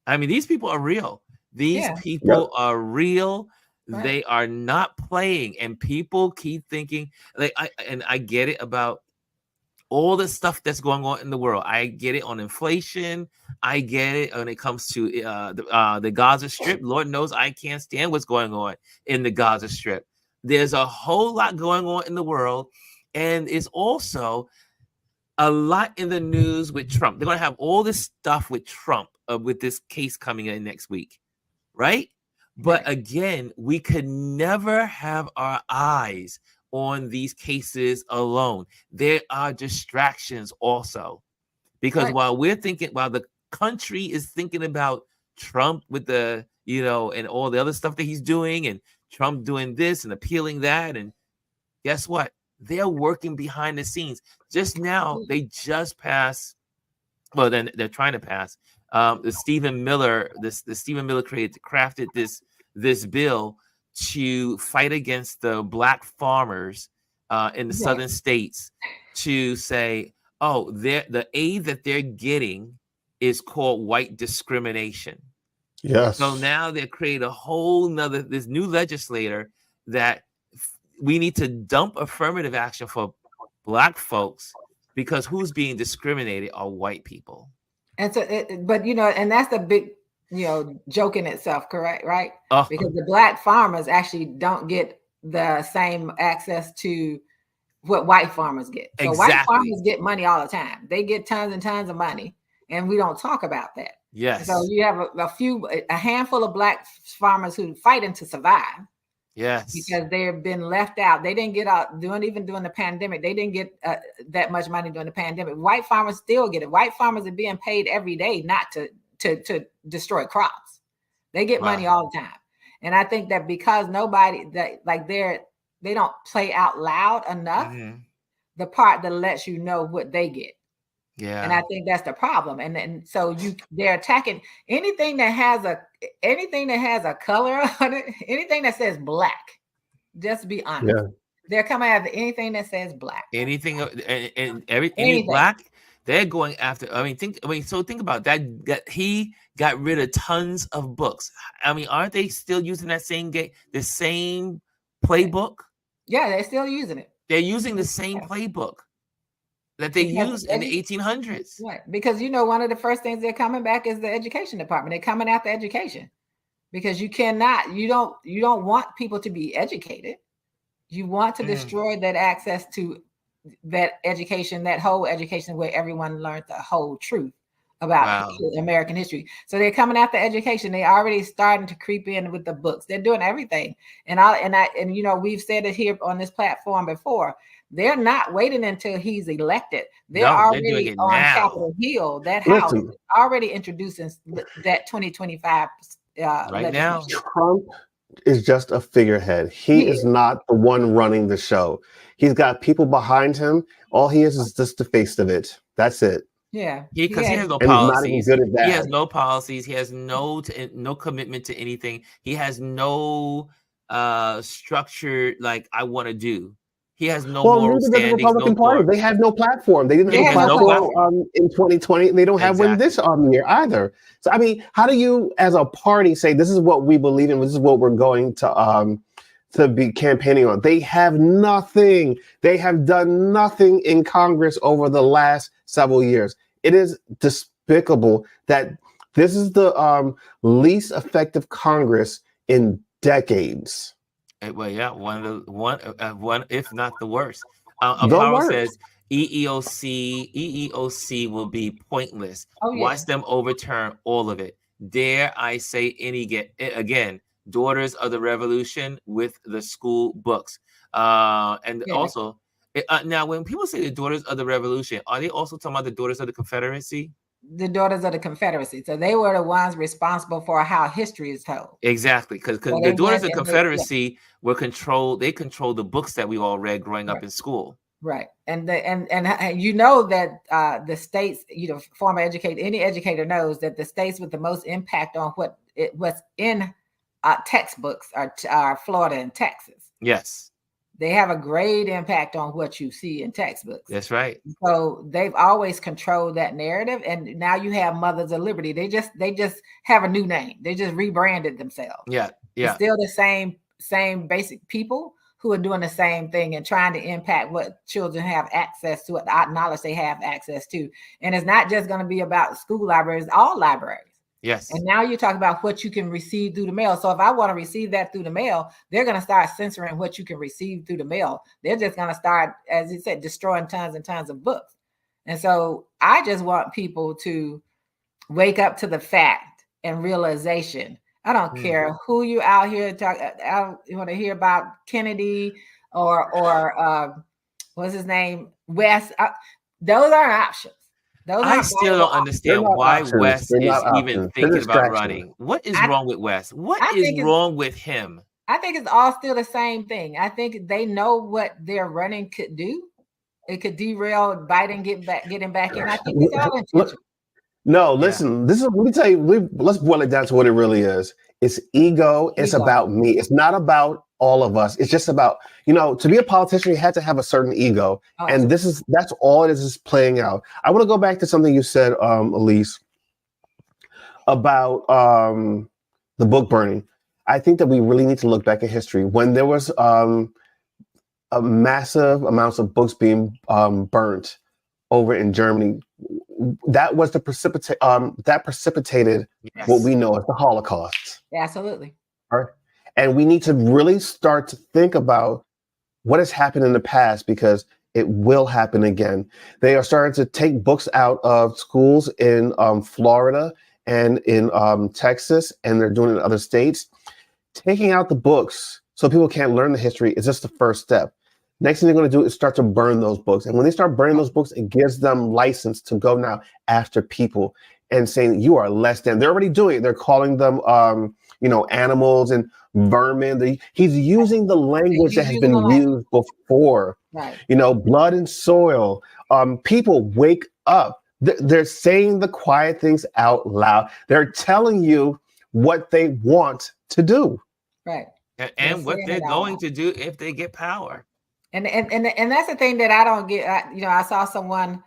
I mean, these people are real. These people are real. Right. They are not playing. And people keep thinking, I get it about all the stuff that's going on in the world. I get it on inflation. I get it when it comes to the Gaza Strip. Lord knows I can't stand what's going on in the Gaza Strip. There's a whole lot going on in the world. And it's also a lot in the news with Trump. They're going to have all this stuff with Trump with this case coming in next week, right? But again, we could never have our eyes on these cases alone. There are distractions also. Because while the country is thinking about Trump with the, and all the other stuff that he's doing, and Trump doing this and appealing that, and guess what? They're working behind the scenes. Just now, they just passed. Well, then they're trying to pass. The Stephen Miller crafted this bill to fight against the black farmers in the southern states, to say, oh, the aid that they're getting is called white discrimination.
Yes.
So now they create a whole nother, this new legislator that we need to dump affirmative action for black folks, because who's being discriminated are white people. And so,
and that's the big, joke in itself, correct? Right? Because the black farmers actually don't get the same access to what white farmers get. So white
Exactly.
farmers get money all the time. They get tons and tons of money, and we don't talk about that.
Yes.
So you have a handful of black farmers who fighting to survive.
Yes.
Because they've been left out. They didn't get out even during the pandemic. They didn't get that much money during the pandemic. White farmers still get it. White farmers are being paid every day not to destroy crops. They get money all the time. And I think that because they don't play out loud enough, the part that lets you know what they get.
Yeah.
And I think that's the problem. And so they're attacking anything that has a color on it, anything that says black. Just be honest.
Yeah.
They're coming after anything that says black.
Anything and any black, they're going after. Think about that. That he got rid of tons of books. Aren't they still using that same the same playbook?
Yeah, they're still using it.
They're using the same playbook that they used in the 1800s.
Right. Because one of the first things they're coming back is the education department. They're coming after education. Because you don't want people to be educated. You want to destroy that access to that education, that whole education where everyone learned the whole truth about American history. So they're coming after education. They already starting to creep in with the books. They're doing everything. And we've said it here on this platform before. They're not waiting until he's elected. They're already on Capitol Hill. That house is already introducing that 2025
right now. Trump is just a figurehead. He is not the one running the show. He's got people behind him. All he is just the face of it. That's it.
Yeah,
because he has no policies. He has no policies. He has no commitment to anything. He has no structure like I want to do. He has no moral standings. The Republican Party.
They had no platform. They didn't have a platform in 2020. They don't have one this year either. So how do you, as a party, say this is what we believe in? This is what we're going to be campaigning on? They have nothing. They have done nothing in Congress over the last several years. It is despicable that this is the least effective Congress in decades.
Well, yeah, one, if not the worst. Amparo says EEOC will be pointless. Watch them overturn all of it. Dare I say again, Daughters of the Revolution with the school books. Also, now when people say the Daughters of the Revolution, are they also talking about the Daughters of the Confederacy?
The Daughters of the Confederacy. So they were the ones responsible for how history is told.
Exactly, because the Daughters of the Confederacy were controlled. They controlled the books that we all read growing up in school.
Right, and that the states, former educator, any educator knows that the states with the most impact on what's in textbooks are Florida and Texas.
Yes.
They have a great impact on what you see in textbooks.
That's right.
So they've always controlled that narrative. And now you have Mothers of Liberty. They just have a new name. They just rebranded themselves.
Yeah. Yeah.
It's still the same basic people who are doing the same thing and trying to impact what children have access to, what knowledge they have access to. And it's not just going to be about school libraries, all libraries.
Yes.
And now you talk about what you can receive through the mail. So if I want to receive that through the mail, they're going to start censoring what you can receive through the mail. They're just going to start, as you said, destroying tons and tons of books. And so I just want people to wake up to the fact and realization. I don't care who you out here talk. You want to hear about Kennedy or what's his name, West. Those aren't options.
I still don't understand why West is even thinking about running. What is wrong with West? What is wrong with him?
I think it's all still the same thing. I think they know what their running could do. It could derail Biden getting back in. I think it's all intentional.
No, listen, let me tell you, let's boil it down to what it really is. It's ego. It's about me. It's not about all of us. It's just about, to be a politician, you had to have a certain ego. Oh, and that's all it is playing out. I want to go back to something you said, Elise, about the book burning. I think that we really need to look back at history. When there was a massive amounts of books being burnt over in Germany, that was that precipitated what we know as the Holocaust.
Absolutely.
Right? And we need to really start to think about what has happened in the past, because it will happen again. They are starting to take books out of schools in Florida and in Texas, and they're doing it in other states. Taking out the books so people can't learn the history is just the first step. Next thing they're going to do is start to burn those books. And when they start burning those books, it gives them license to go now after people and saying you are less than. They're already doing it. They're calling them, animals and vermin. He's using the language that has been used before.
Right.
Blood and soil. People wake up. They're saying the quiet things out loud. They're telling you what they want to do.
Right.
And what they're going to do if they get power.
And that's the thing that I don't get. I saw someone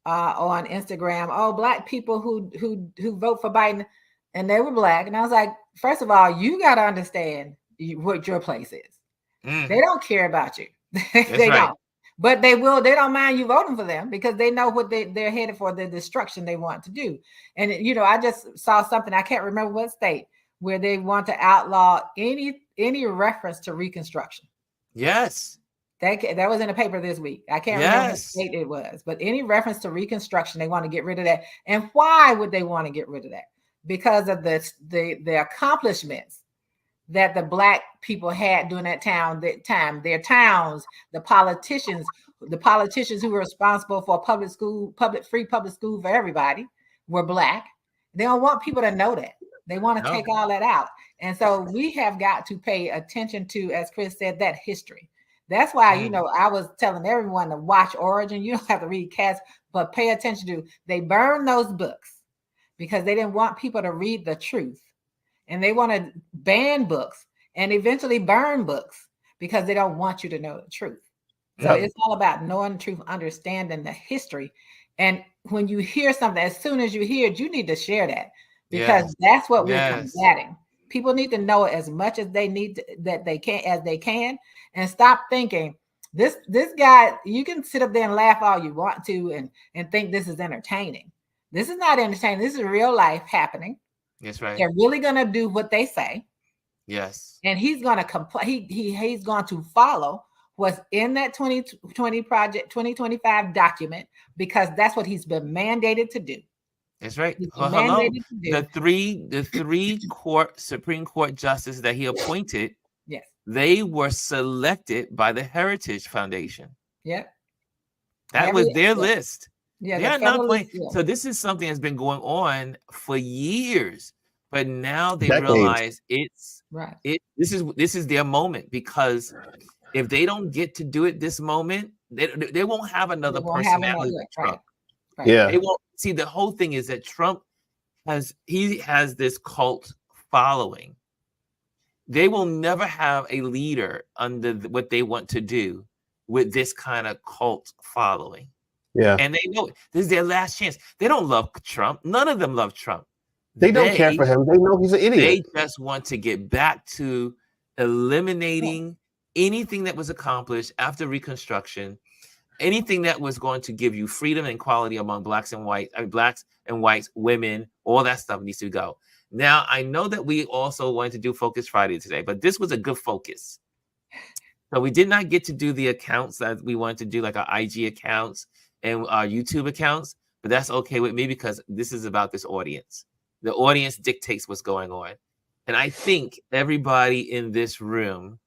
on Instagram, Black people who vote for Biden, and they were Black, and I was like, first of all, you got to understand what your place is. They don't care about you. They don't. But they will. They don't mind you voting for them because they know what they're headed for, the destruction they want to do. And I just saw something, I can't remember what state, where they want to outlaw any reference to Reconstruction.
Yes.
That was in the paper this week. I can't remember what state it was, but any reference to Reconstruction, they want to get rid of that. And why would they want to get rid of that? Because of the accomplishments that the Black people had during that time, their towns, the politicians who were responsible for free public school for everybody were Black. They don't want people to know that. They want to take all that out. And so we have got to pay attention to, as Chris said, that history. That's why, I was telling everyone to watch Origin. You don't have to read Cass, but pay attention to, they burned those books because they didn't want people to read the truth. And they want to ban books and eventually burn books because they don't want you to know the truth. So it's all about knowing the truth, understanding the history. And when you hear something, as soon as you hear it, you need to share that because that's what we're combating. People need to know as much as they need that they can, and stop thinking this guy. You can sit up there and laugh all you want to, and think this is entertaining. This is not entertaining. This is real life happening.
That's right.
They're really gonna do what they say.
Yes.
And he's gonna he's going to follow what's in that 2020 project 2025 document because that's what he's been mandated to do.
That's right. Hello. The three Supreme Court justices that he appointed,
yes,
they were selected by the Heritage Foundation.
Yep.
That was their list.
Yeah,
they are not playing. So this is something that's been going on for years, but now they realize it's
right.
This is their moment, because if they don't get to do it this moment, they won't have another personality like Trump.
Right.
Yeah.
They won't see. The whole thing is that Trump has this cult following. They will never have a leader under what they want to do with this kind of cult following.
Yeah.
And they know this is their last chance. They don't love Trump. None of them love Trump.
They don't care for him. They know he's an idiot.
They just want to get back to eliminating anything that was accomplished after Reconstruction, anything that was going to give you freedom and equality among blacks and whites, women, all that stuff needs to go. Now, I know that we also wanted to do Focus Friday today, but this was a good focus. So we did not get to do the accounts that we wanted to do, like our IG accounts and our YouTube accounts, but that's okay with me because this is about this audience. The audience dictates what's going on. And I think everybody in this room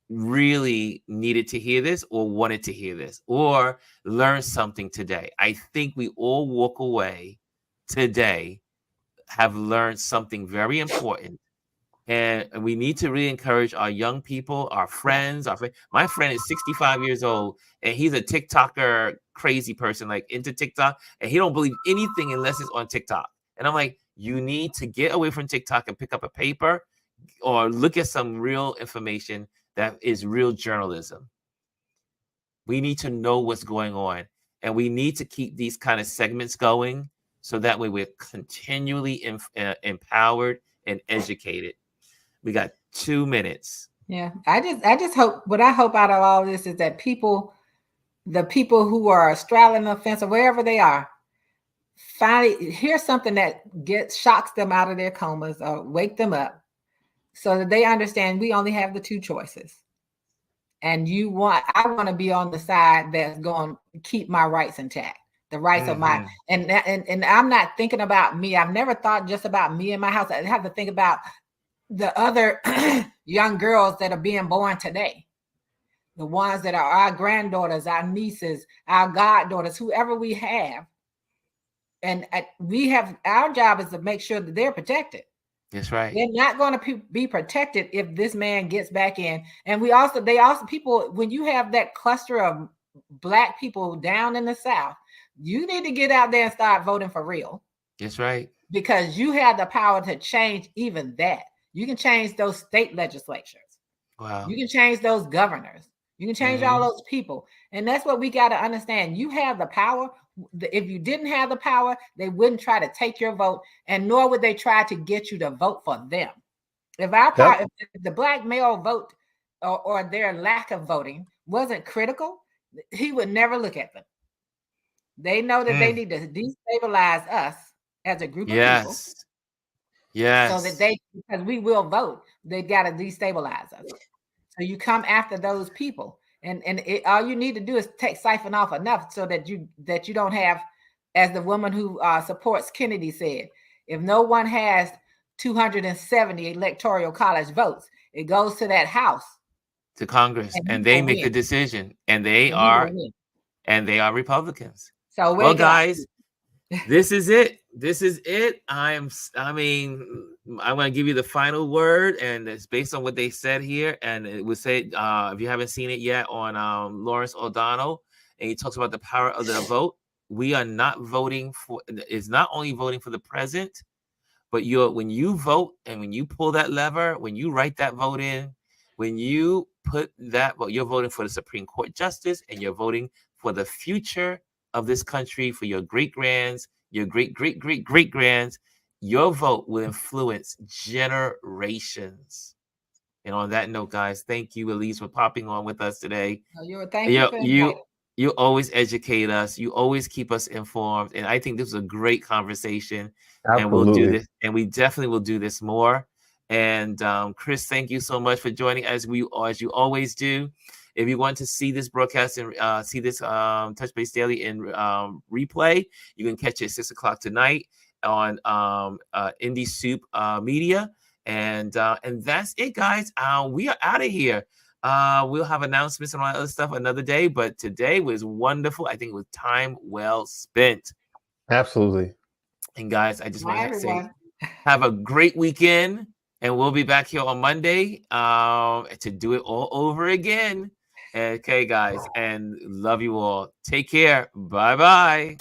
really needed to hear this or wanted to hear this or learn something today. I think we all walk away today have learned something very important. And we need to really encourage our young people, our friends. My friend is 65 years old, and he's a TikToker, crazy person, like into TikTok, and he don't believe anything unless it's on TikTok. And I'm like, you need to get away from TikTok and pick up a paper or look at some real information that is real journalism. We need to know what's going on, and we need to keep these kind of segments going so that way we're continually empowered and educated. We got 2 minutes.
Yeah, I just hope, what I hope out of all this is that the people who are straddling the fence or wherever they are, finally hear something that shocks them out of their comas or wake them up, so that they understand we only have the two choices. and I want to be on the side that's going to keep my rights intact, the rights of my, and I'm not thinking about me. I've never thought just about me and my house. I have to think about the other young girls that are being born today, the ones that are our granddaughters, our nieces, our goddaughters, whoever we have. And our job is to make sure that they're protected.
That's right.
They're not going to be protected if this man gets back in. And people, when you have that cluster of Black people down in the South, you need to get out there and start voting for real.
That's right.
Because you have the power to change even that. You can change those state legislatures.
Wow.
You can change those governors. You can change all those people. And that's what we got to understand. You have the power. If you didn't have the power, they wouldn't try to take your vote, and nor would they try to get you to vote for them. If the Black male vote or their lack of voting wasn't critical, he would never look at them. They know that they need to destabilize us as a group of people.
Yes.
So that because we will vote, they got to destabilize us. So you come after those people, and all you need to do is siphon off enough so that you don't have, as the woman who supports Kennedy said, if no one has 270 electoral college votes, it goes to that house,
to Congress, and they make the decision, and they are Republicans.
So
well, guys, this is it. This is it. I'm going to give you the final word, and it's based on what they said here. And it was said, if you haven't seen it yet, on Lawrence O'Donnell, and he talks about the power of the vote. We are not voting for. It's not only voting for the president, but when you vote and when you pull that lever, when you write that vote in, when you put that vote, you're voting for the Supreme Court justice, and you're voting for the future of this country, for your great-grands, your great-great-great-great-grands. Your vote will influence generations. And on that note, guys, thank you, Elise, for popping on with us today. You always educate us. You always keep us informed. And I think this was a great conversation.
Absolutely.
And we'll do this, and we definitely will do this more. And Chris, thank you so much for joining as you always do. If you want to see this broadcast and see this Touch Base Daily in replay, you can catch it at 6:00 tonight on Indie Soup Media. And that's it, guys. We are out of here. We'll have announcements and all that other stuff another day, but today was wonderful. I think it was time well spent.
Absolutely.
And guys, I just want to say, have a great weekend, and we'll be back here on Monday to do it all over again. Okay, guys, and love you all. Take care. Bye-bye.